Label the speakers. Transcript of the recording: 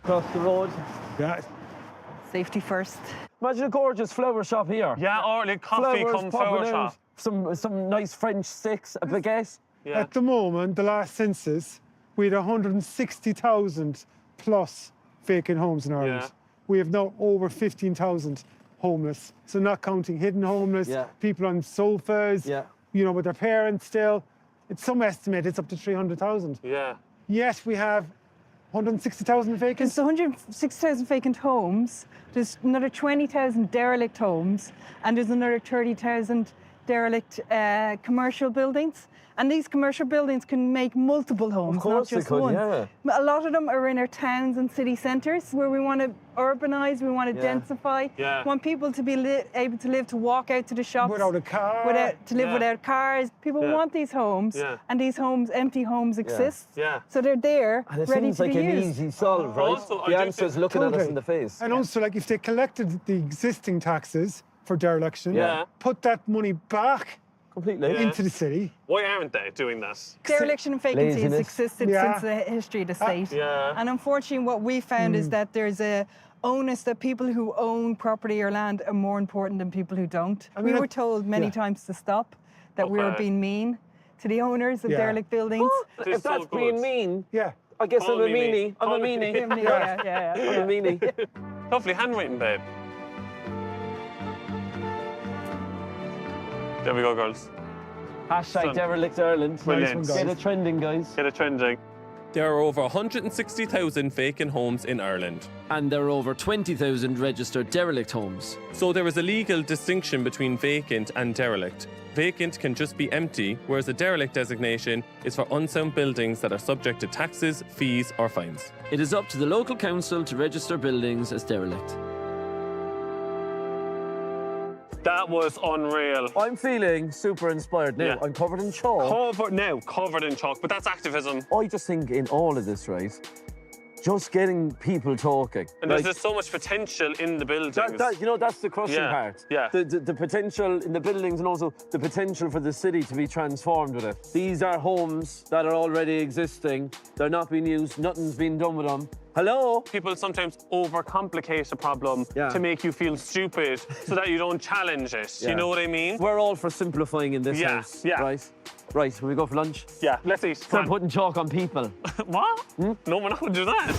Speaker 1: across the road.
Speaker 2: Yeah.
Speaker 3: Safety first.
Speaker 1: Imagine a gorgeous flower shop here.
Speaker 4: Yeah, or like coffee come flower shop.
Speaker 1: Some nice French sticks, a baguette.
Speaker 4: Yeah.
Speaker 2: At the moment, the last census, we had 160,000 plus vacant homes in Ireland.
Speaker 4: Yeah.
Speaker 2: We have now over 15,000 homeless. So not counting hidden homeless, people on sofas, you know, with their parents still. It's some estimate, it's up to 300,000.
Speaker 4: Yeah.
Speaker 2: Yet we have 160,000 vacant.
Speaker 3: There's 160,000 vacant homes. There's another 20,000 derelict homes, and there's another 30,000 derelict commercial buildings. And these commercial buildings can make multiple homes,
Speaker 1: Of course
Speaker 3: not just
Speaker 1: they could,
Speaker 3: one.
Speaker 1: yeah.
Speaker 3: A lot of them are in our towns and city centres where we want to urbanise, we want to densify, want people to be able to live, to walk out to the shops.
Speaker 2: Without a car.
Speaker 3: To live without cars. People want these homes, and these homes, empty homes exist.
Speaker 4: Yeah.
Speaker 3: So they're there,
Speaker 1: And it
Speaker 3: ready
Speaker 1: seems
Speaker 3: to
Speaker 1: like
Speaker 3: be
Speaker 1: an
Speaker 3: used.
Speaker 1: easy solve, right?
Speaker 4: Also,
Speaker 1: The
Speaker 4: I do
Speaker 1: answer is
Speaker 4: think-
Speaker 1: looking at us
Speaker 2: Totally.
Speaker 1: in the face.
Speaker 2: And also, like, if they collected the existing taxes for dereliction,
Speaker 4: Yeah.
Speaker 2: put that money back
Speaker 1: Completely.
Speaker 2: into the city.
Speaker 4: Why aren't they doing that?
Speaker 3: Dereliction and vacancy has
Speaker 1: Laziness.
Speaker 3: existed since the history of the state. And unfortunately, what we found is that there's a onus that people who own property or land are more important than people who don't.
Speaker 2: I mean,
Speaker 3: we were told many times to stop, that we were being mean to the owners of derelict buildings.
Speaker 4: This
Speaker 1: If that's
Speaker 4: so
Speaker 1: being
Speaker 4: good.
Speaker 1: mean,
Speaker 2: Yeah.
Speaker 1: I guess
Speaker 4: Call
Speaker 1: I'm a
Speaker 4: me mean.
Speaker 1: meanie. I'm a
Speaker 4: Call me
Speaker 1: meanie.
Speaker 4: mean.
Speaker 3: Yeah.
Speaker 1: I'm a meanie.
Speaker 4: Lovely handwriting, babe. There we go, girls.
Speaker 1: Hashtag
Speaker 4: Son.
Speaker 1: Derelict Ireland.
Speaker 4: Brilliant.
Speaker 2: Nice one,
Speaker 1: Get
Speaker 2: guys.
Speaker 1: it trending, guys.
Speaker 4: Get it trending.
Speaker 5: There are over 160,000 vacant homes in Ireland.
Speaker 6: And there are over 20,000 registered derelict homes.
Speaker 5: So there is a legal distinction between vacant and derelict. Vacant can just be empty, whereas a derelict designation is for unsound buildings that are subject to taxes, fees or fines.
Speaker 6: It is up to the local council to register buildings as derelict.
Speaker 4: That was unreal.
Speaker 1: I'm feeling super inspired now.
Speaker 4: Yeah.
Speaker 1: I'm covered in chalk.
Speaker 4: Covered in chalk, but that's activism.
Speaker 1: I just think in all of this, right, just getting people talking.
Speaker 4: And there's just so much potential in the buildings.
Speaker 1: You know, that's the crushing part.
Speaker 4: Yeah.
Speaker 1: The potential in the buildings and also the potential for the city to be transformed with it. These are homes that are already existing. They're not being used. Nothing's being done with them. Hello?
Speaker 4: People sometimes overcomplicate a problem to make you feel stupid so that you don't challenge it. You know what I mean?
Speaker 1: We're all for simplifying in this house.
Speaker 4: Yeah.
Speaker 1: Right? Right, will we go for lunch?
Speaker 4: Yeah, let's eat.
Speaker 1: Stop putting chalk on people.
Speaker 4: What? No, we're not going to do that.